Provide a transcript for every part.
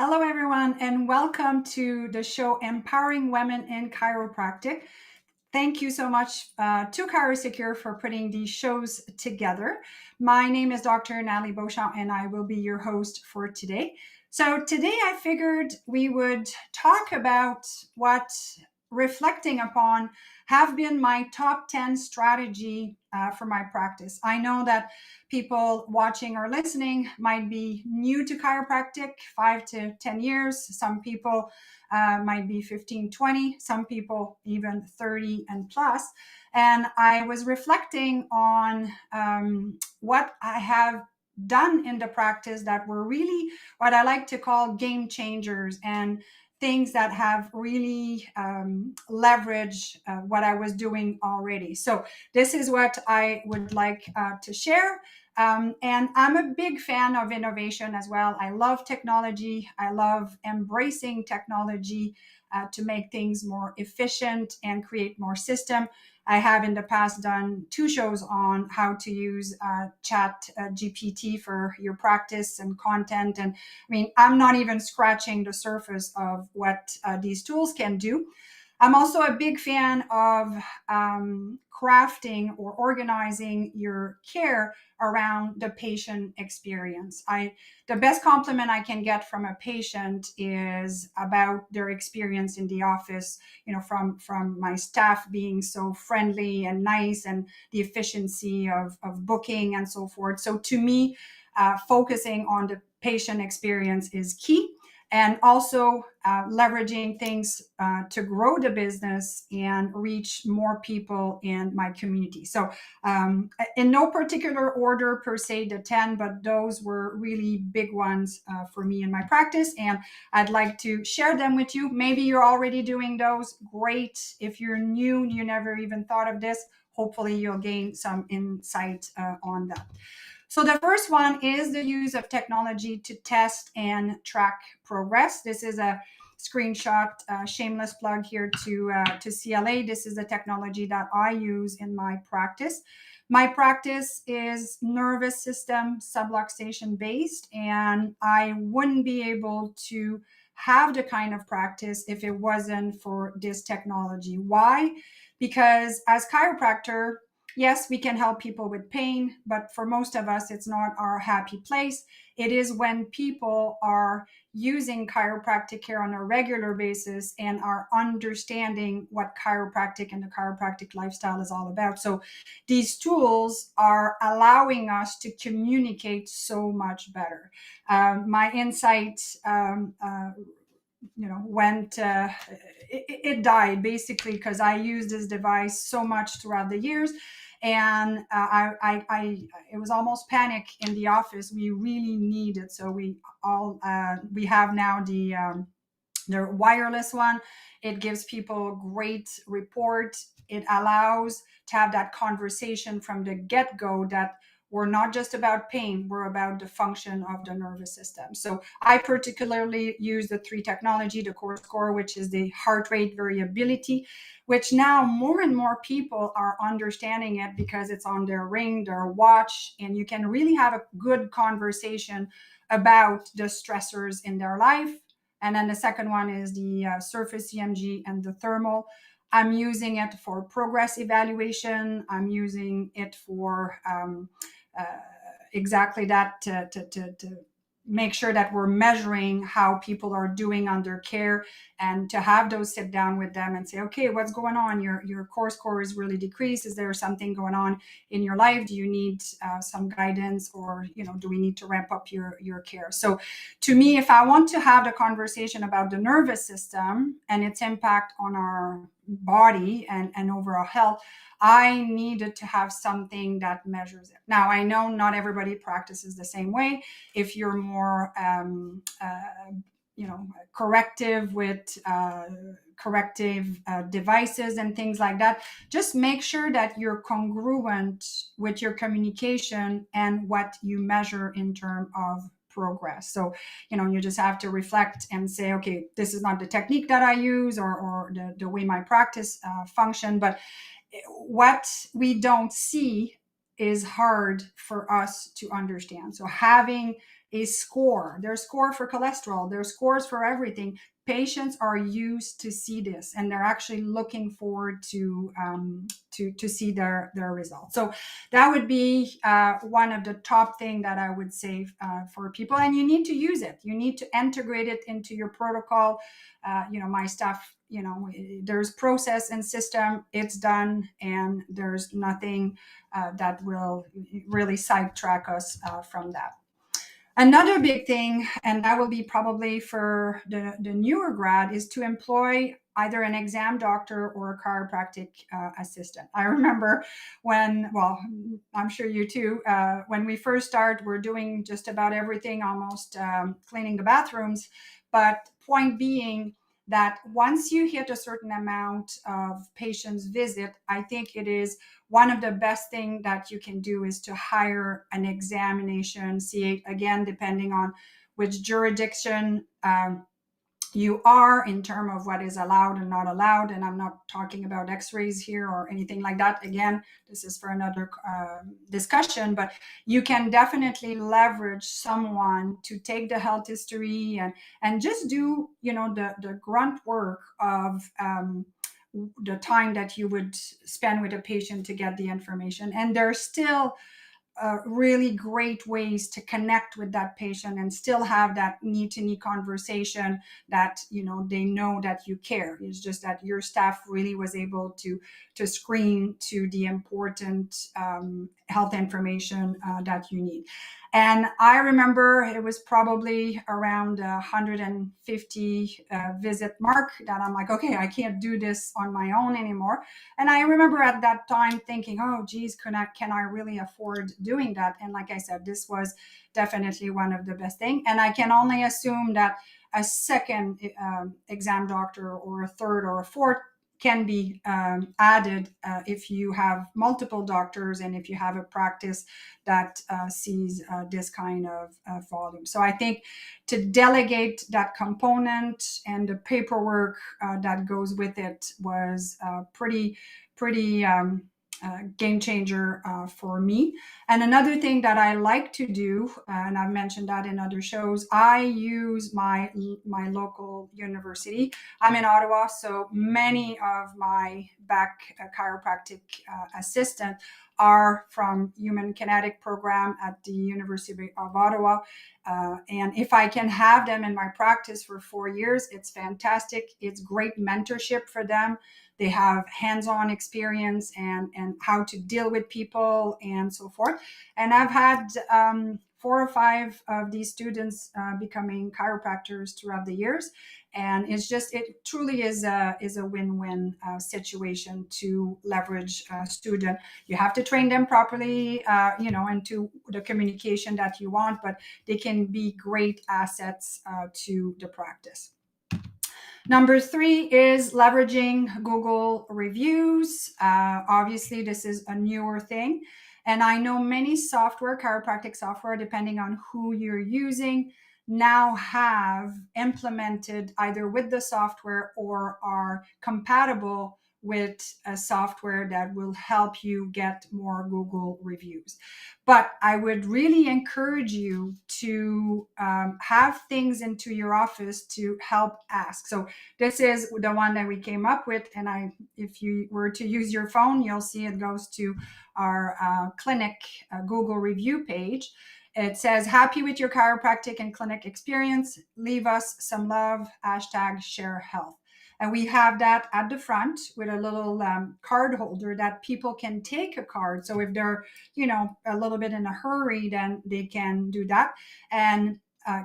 Hello, everyone, and welcome to the show Empowering Women in Chiropractic. Thank you so much to ChiroSecure for putting these shows together. My name is Dr. Natalie Beauchamp, and I will be your host for today. So, today I figured we would talk about what reflecting upon have been my top 10 strategy for my practice. I know that people watching or listening might be new to chiropractic, 5 to 10 years. Some people might be 15, 20, some people even 30 and plus. And I was reflecting on what I have done in the practice that were really what I like to call game changers and things that have really leveraged what I was doing already. So this is what I would like to share. And I'm a big fan of innovation as well. I love technology. I love embracing technology to make things more efficient and create more system. I have in the past done 2 shows on how to use Chat GPT for your practice and content. And I mean, I'm not even scratching the surface of what these tools can do. I'm also a big fan of crafting or organizing your care around the patient experience. The best compliment I can get from a patient is about their experience in the office, from my staff being so friendly and nice and the efficiency of booking and so forth. So to me, focusing on the patient experience is key, and also leveraging things to grow the business and reach more people in my community. So in no particular order per se, the 10, but those were really big ones for me in my practice, and I'd like to share them with you. Maybe you're already doing those. Great. If you're new, you never even thought of this, hopefully you'll gain some insight on that. So the first one is the use of technology to test and track progress. This is a screenshot, shameless plug here to CLA. This is the technology that I use in my practice. My practice is nervous system subluxation based, and I wouldn't be able to have the kind of practice if it wasn't for this technology. Why? Because as chiropractor, yes, we can help people with pain, but for most of us, it's not our happy place. It is when people are using chiropractic care on a regular basis and are understanding what chiropractic and the chiropractic lifestyle is all about. So these tools are allowing us to communicate so much better. My insight went it died basically because I used this device so much throughout the years, and I it was almost panic in the office. We really need it, so we have now the wireless one. It gives people great report. It allows to have that conversation from the get-go that we're not just about pain, we're about the function of the nervous system. So I particularly use the 3 technology, the core score, which is the heart rate variability, which now more and more people are understanding it because it's on their ring, their watch, and you can really have a good conversation about the stressors in their life. And then the second one is the surface EMG and the thermal. I'm using it for progress evaluation. I'm using it for exactly that, to make sure that we're measuring how people are doing under care, and to have those sit down with them and say, okay, what's going on? Your core score is really decreased. Is there something going on in your life? Do you need some guidance, or do we need to ramp up your care? So to me, if I want to have the conversation about the nervous system and its impact on our body and overall health, I needed to have something that measures it. Now, I know not everybody practices the same way. If you're more corrective with corrective devices and things like that, just make sure that you're congruent with your communication and what you measure in terms of progress. So you just have to reflect and say, okay, this is not the technique that I use, or the way my practice function. But what we don't see is hard for us to understand. So having a score, there's score for cholesterol, there's scores for everything. Patients are used to see this, and they're actually looking forward to see their results. So that would be one of the top thing that I would say for people. And you need to use it. You need to integrate it into your protocol. My staff, there's process and system. It's done, and there's nothing that will really sidetrack us from that. Another big thing, and that will be probably for the newer grad, is to employ either an exam doctor or a chiropractic assistant. I remember well, I'm sure you too, when we first start, we're doing just about everything, almost cleaning the bathrooms. But point being, that once you hit a certain amount of patients visit, I think it is one of the best thing that you can do is to hire an examination CA, again, depending on which jurisdiction you are in terms of what is allowed and not allowed. And I'm not talking about x-rays here or anything like that. Again, this is for another discussion, but you can definitely leverage someone to take the health history and just do, the grunt work of the time that you would spend with a patient to get the information. And there's still really great ways to connect with that patient and still have that knee-to-knee conversation that they know that you care. It's just that your staff really was able to screen to the important health information that you need. And I remember it was probably around 150 visit mark that I'm like, okay, I can't do this on my own anymore. And I remember at that time thinking, oh, geez, can I really afford doing that? And like I said, this was definitely one of the best things. And I can only assume that a second exam doctor or a third or a fourth can be added if you have multiple doctors and if you have a practice that sees this kind of volume. So I think to delegate that component and the paperwork that goes with it was pretty game changer for me. And another thing that I like to do, and I've mentioned that in other shows, I use my local university. I'm in Ottawa, so many of my back chiropractic assistants are from Human Kinetic program at the University of Ottawa. And if I can have them in my practice for 4 years, it's fantastic. It's great mentorship for them. They have hands-on experience and how to deal with people and so forth. And I've had 4 or 5 of these students becoming chiropractors throughout the years. And it truly is a win-win situation to leverage a student. You have to train them properly, into the communication that you want, but they can be great assets to the practice. Number 3 is leveraging Google reviews. Obviously, this is a newer thing. And I know many chiropractic software, depending on who you're using, now have implemented either with the software or are compatible with a software that will help you get more Google reviews. But I would really encourage you to have things into your office to help ask. So this is the one that we came up with. And if you were to use your phone, you'll see it goes to our clinic Google review page. It says, happy with your chiropractic and clinic experience. Leave us some love, #ShareHealth. And we have that at the front with a little card holder that people can take a card. So if they're, a little bit in a hurry, then they can do that and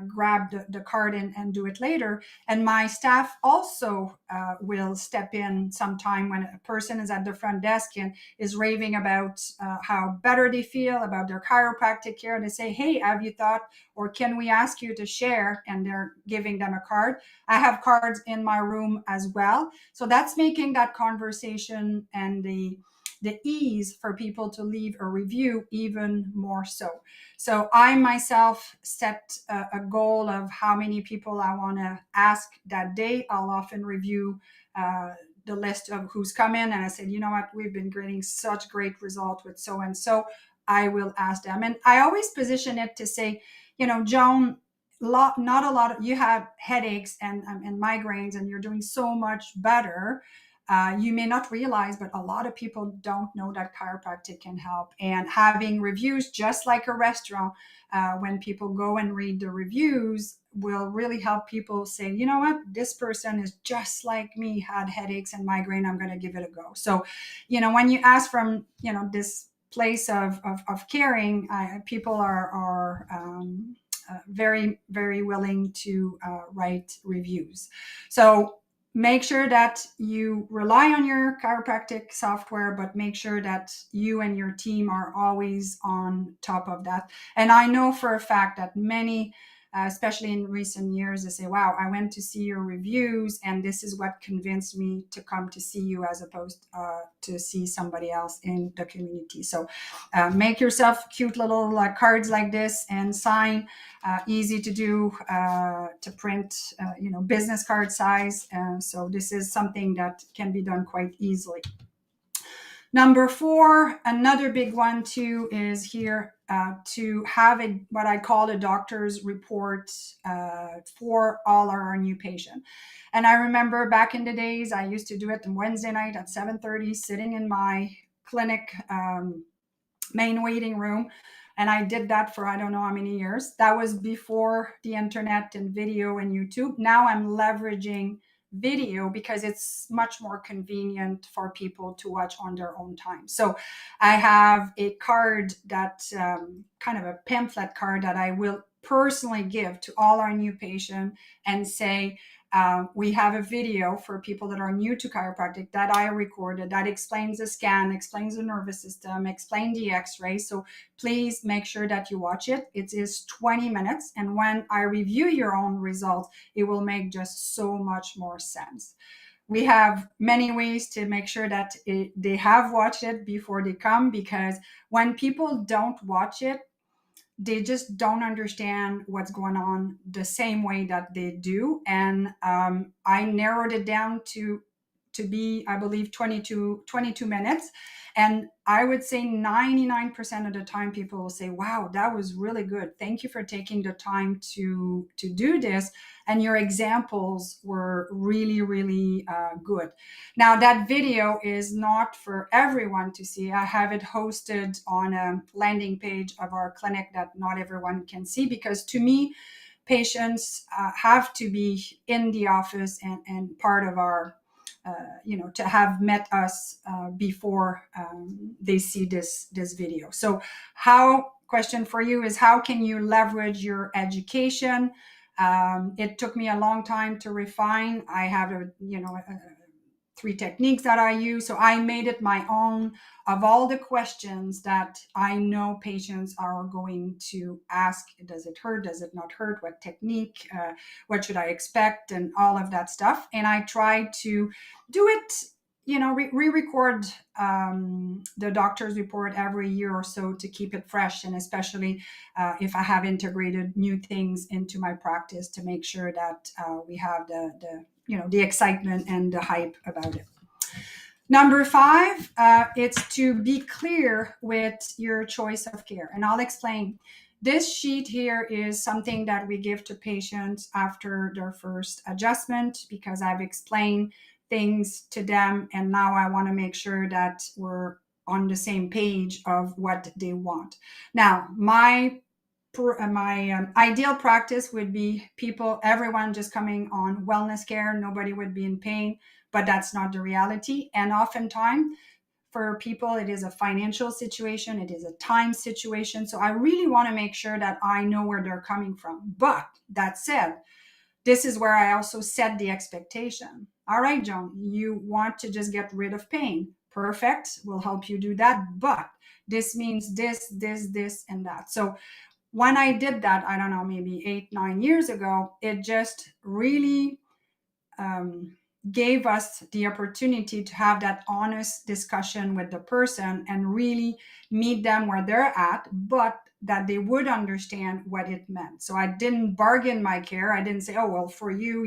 grab the card and do it later. And my staff also will step in sometime when a person is at the front desk and is raving about how better they feel about their chiropractic care. They say, hey, have you thought, or can we ask you to share? And they're giving them a card. I have cards in my room as well. So that's making that conversation and the ease for people to leave a review even more so. So I myself set a goal of how many people I want to ask that day. I'll often review the list of who's come in, and I said, you know what, we've been getting such great results with so and so. I will ask them. And I always position it to say, Joan, not a lot of you have headaches and migraines, and you're doing so much better. You may not realize, but a lot of people don't know that chiropractic can help. And having reviews, just like a restaurant, when people go and read the reviews, will really help people say, you know what, this person is just like me, had headaches and migraine. I'm going to give it a go. So, when you ask from, this place of caring, people are very, very willing to write reviews. So make sure that you rely on your chiropractic software, but make sure that you and your team are always on top of that. And I know for a fact that many, especially in recent years, they say, wow, I went to see your reviews and this is what convinced me to come to see you as opposed to see somebody else in the community. So make yourself cute little cards like this and sign. Easy to do, to print, business card size. So this is something that can be done quite easily. Number 4, another big one too, is here to have what I call a doctor's report for all our new patients. And I remember back in the days, I used to do it on Wednesday night at 7:30, sitting in my clinic main waiting room. And I did that for I don't know how many years. That was before the internet and video and YouTube. Now I'm leveraging video because it's much more convenient for people to watch on their own time. So I have a card that kind of a pamphlet card that I will personally give to all our new patients and say, we have a video for people that are new to chiropractic that I recorded that explains the scan, explains the nervous system, explains the x-ray. So please make sure that you watch it. It is 20 minutes. And when I review your own results, it will make just so much more sense. We have many ways to make sure that they have watched it before they come, because when people don't watch it, they just don't understand what's going on the same way that they do. And I narrowed it down to be, I believe, 22 minutes. And I would say 99% of the time people will say, wow, that was really good. Thank you for taking the time to do this. And your examples were really, really good. Now, that video is not for everyone to see. I have it hosted on a landing page of our clinic that not everyone can see, because to me, patients have to be in the office and part of our to have met us before they see this video. So question for you is, how can you leverage your education? It took me a long time to refine. I have 3 techniques that I use. So I made it my own of all the questions that I know patients are going to ask. Does it hurt? Does it not hurt? What technique? What should I expect? And all of that stuff. And I try to do it, re-record the doctor's report every year or so to keep it fresh. And especially if I have integrated new things into my practice, to make sure that we have the excitement and the hype about it. Number 5, it's to be clear with your choice of care. And I'll explain. This sheet here is something that we give to patients after their first adjustment, because I've explained things to them. And now I want to make sure that we're on the same page of what they want. Now, my ideal practice would be everyone just coming on wellness care. Nobody would be in pain, but that's not the reality. And oftentimes for people, it is a financial situation. It is a time situation. So I really want to make sure that I know where they're coming from. But that said, this is where I also set the expectation. All right, Joan, you want to just get rid of pain. Perfect. We'll help you do that. But this means this, and that. So when I did that, I don't know, maybe 8-9 years ago, it just really gave us the opportunity to have that honest discussion with the person and really meet them where they're at, but that they would understand what it meant. So I didn't bargain my care. I didn't say, oh, well, for you,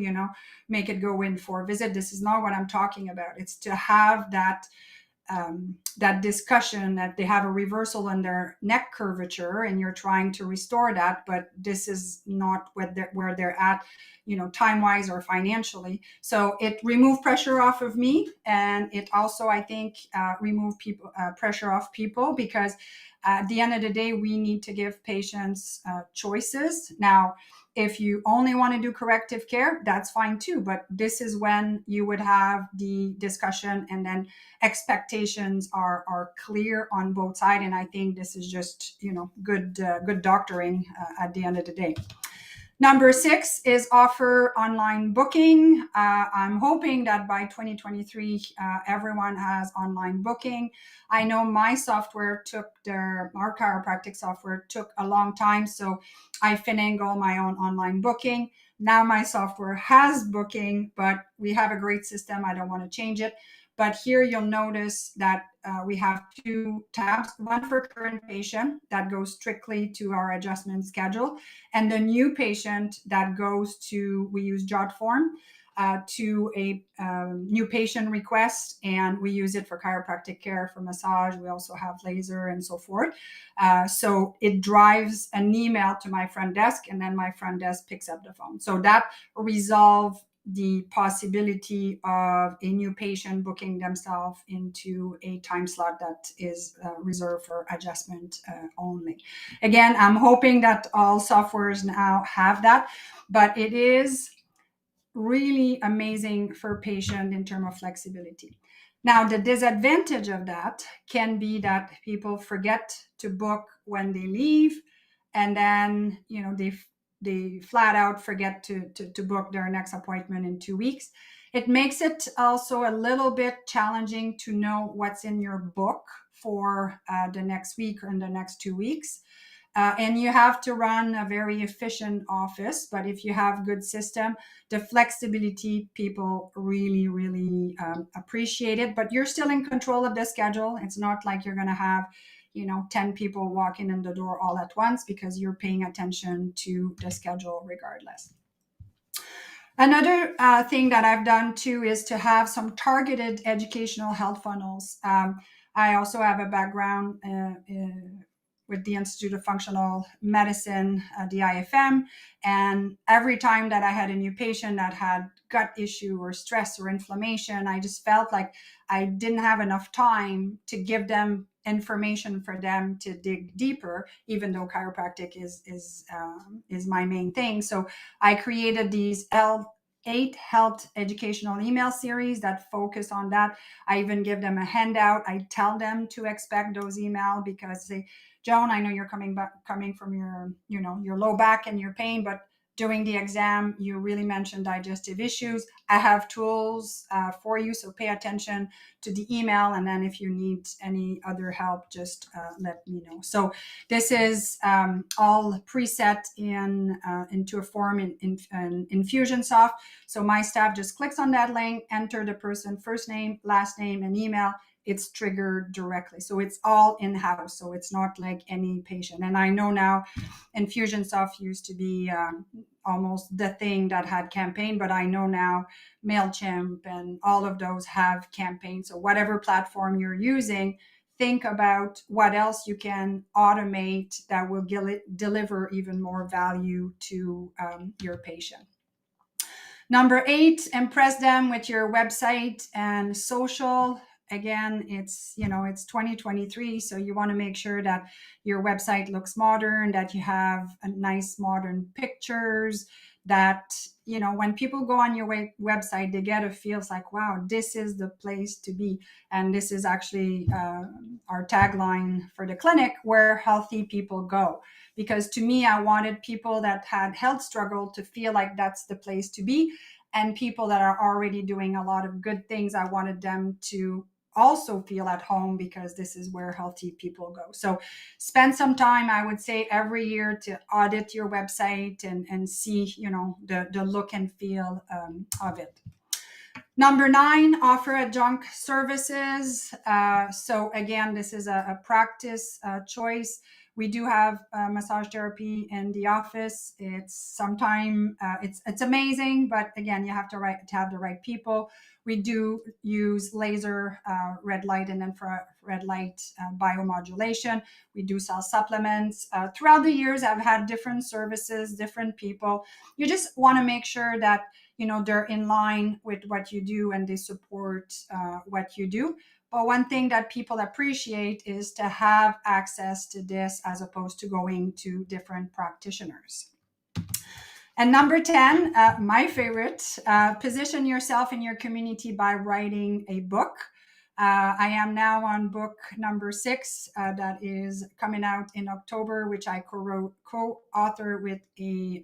make it go in for a visit. This is not what I'm talking about. It's to have that that discussion that they have a reversal in their neck curvature and you're trying to restore that, but this is not where they're at, time wise or financially. So it removed pressure off of me, and it also, I think, removed pressure off people, because at the end of the day, we need to give patients choices. Now, if you only want to do corrective care, that's fine too. But this is when you would have the discussion, and then expectations are clear on both sides. And I think this is just, good doctoring at the end of the day. Number 6 is offer online booking. I'm hoping that by 2023, everyone has online booking. I know my software our chiropractic software took a long time, so I finagle my own online booking. Now my software has booking, but we have a great system. I don't want to change it. But here you'll notice that we have 2 tabs, one for current patient that goes strictly to our adjustment schedule, and the new patient that goes to, we use JotForm to a new patient request, and we use it for chiropractic care, for massage. We also have laser and so forth. So it drives an email to my front desk, and then my front desk picks up the phone. So that resolves the possibility of a new patient booking themselves into a time slot that is reserved for adjustment only. Again, I'm hoping that all softwares now have that, but it is really amazing for patient in terms of flexibility. Now, the disadvantage of that can be that people forget to book when they leave, and then they flat out forget to book their next appointment in 2 weeks. It makes it also a little bit challenging to know what's in your book for the next week or in the next 2 weeks. And you have to run a very efficient office. But if you have good system, the flexibility, people really, really appreciate it. But you're still in control of the schedule. It's not like you're going to have 10 people walking in the door all at once, because you're paying attention to the schedule regardless. Another thing that I've done too is to have some targeted educational health funnels. I also have a background with the Institute of Functional Medicine, the IFM. And every time that I had a new patient that had gut issue or stress or inflammation, I just felt like I didn't have enough time to give them information for them to dig deeper, even though chiropractic is my main thing. So I created these 8 health educational email series that focus on that. I even give them a handout. I tell them to expect those emails, because they, Joan, I know you're coming from your low back and your pain, but during the exam, you really mentioned digestive issues. I have tools for you, so pay attention to the email. And then if you need any other help, just let me know. So this is all preset into a form in Infusionsoft. So my staff just clicks on that link, enter the person first name, last name, and email. It's triggered directly. So it's all in-house. So it's not like any patient. And I know now Infusionsoft used to be almost the thing that had campaign, but I know now MailChimp and all of those have campaigns. So whatever platform you're using, think about what else you can automate that will deliver even more value to your patient. Number 8, impress them with your website and social. Again, it's 2023, so you want to make sure that your website looks modern, that you have a nice modern pictures, that when people go on your website, they get a feel like, wow, this is the place to be. And this is actually our tagline for the clinic, where healthy people go. Because to me, I wanted people that had health struggle to feel like that's the place to be. And people that are already doing a lot of good things, I wanted them to also feel at home, because this is where healthy people go. So spend some time, I would say, every year to audit your website and see, the look and feel of it. Number 9, offer adjunct services. So again, this is a practice choice. We do have massage therapy in the office. It's sometimes it's amazing, but again, you have to have the right people. We do use laser, red light, and infrared light biomodulation. We do sell supplements. Throughout the years, I've had different services, different people. You just want to make sure that they're in line with what you do and they support what you do. But one thing that people appreciate is to have access to this as opposed to going to different practitioners. And number 10, my favorite, position yourself in your community by writing a book. I am now on book number 6 that is coming out in October, which I co-author with a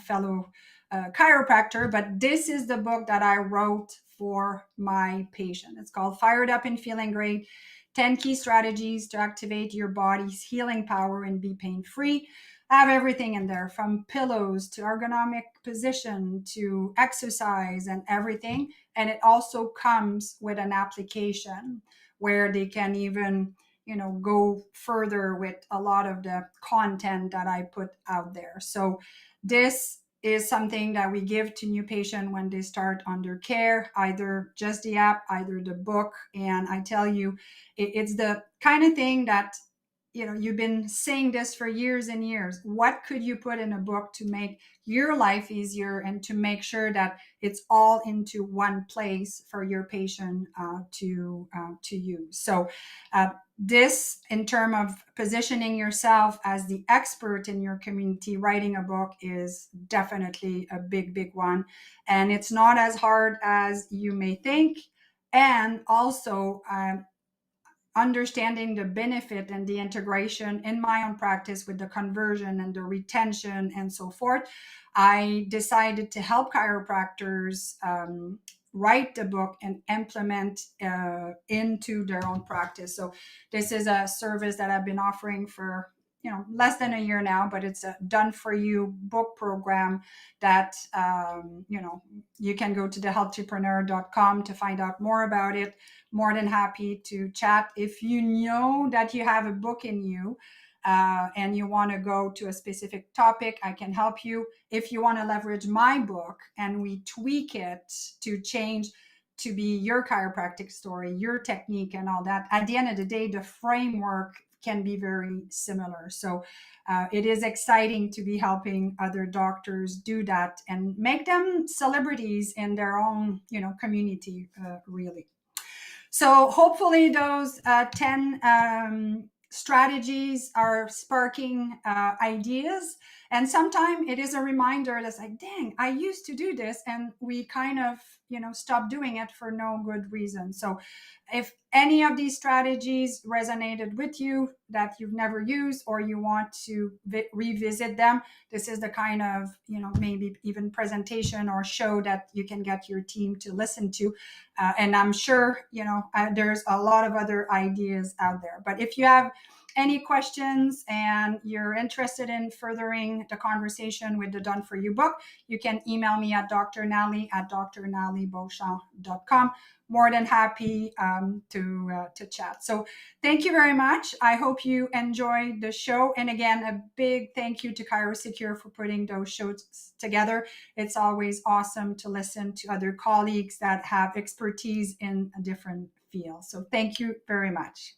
fellow chiropractor. But this is the book that I wrote for my patient. It's called Fired Up and Feeling Great, 10 Key Strategies to Activate Your Body's Healing Power and Be Pain-Free. I have everything in there, from pillows to ergonomic position to exercise and everything. And it also comes with an application where they can even, go further with a lot of the content that I put out there. So this is something that we give to new patients when they start under care, either just the app, either the book. And I tell you, it's the kind of thing that you've been saying this for years and years. What could you put in a book to make your life easier and to make sure that it's all into one place for your patient to use? So this, in terms of positioning yourself as the expert in your community, writing a book is definitely a big, big one. And it's not as hard as you may think. And also, understanding the benefit and the integration in my own practice with the conversion and the retention and so forth, I decided to help chiropractors write the book and implement into their own practice. So this is a service that I've been offering for less than a year now, but it's a done for you book program that you can go to thehealthypreneur.com to find out more about it. More than happy to chat. If you know that you have a book in you and you want to go to a specific topic, I can help you. If you want to leverage my book and we tweak it to change to be your chiropractic story, your technique and all that, at the end of the day, the framework can be very similar. So it is exciting to be helping other doctors do that and make them celebrities in their own community, really. So hopefully those 10 strategies are sparking ideas. And sometimes it is a reminder that's like, dang, I used to do this. And we kind of, stopped doing it for no good reason. So if any of these strategies resonated with you that you've never used or you want to revisit them, this is the kind of, maybe even presentation or show that you can get your team to listen to. And I'm sure, there's a lot of other ideas out there. But if you have any questions and you're interested in furthering the conversation with the Done For You book, you can email me at drnally@drnallybeauchamp.com. More than happy to chat. So thank you very much. I hope you enjoyed the show. And again, a big thank you to ChiroSecure for putting those shows together. It's always awesome to listen to other colleagues that have expertise in a different field. So thank you very much.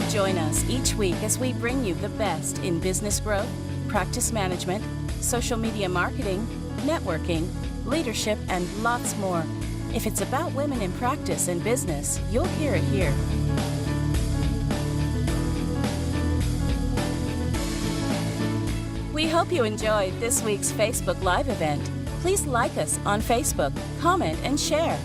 Join us each week as we bring you the best in business growth, practice management, social media marketing, networking, leadership, and lots more. If it's about women in practice and business, you'll hear it here. We hope you enjoyed this week's Facebook Live event. Please like us on Facebook, comment, and share.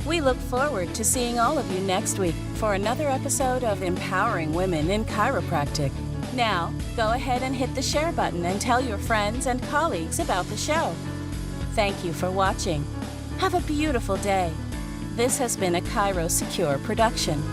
We look forward to seeing all of you next week for another episode of Empowering Women in Chiropractic. Now, go ahead and hit the share button and tell your friends and colleagues about the show. Thank you for watching. Have a beautiful day. This has been a Cairo Secure production.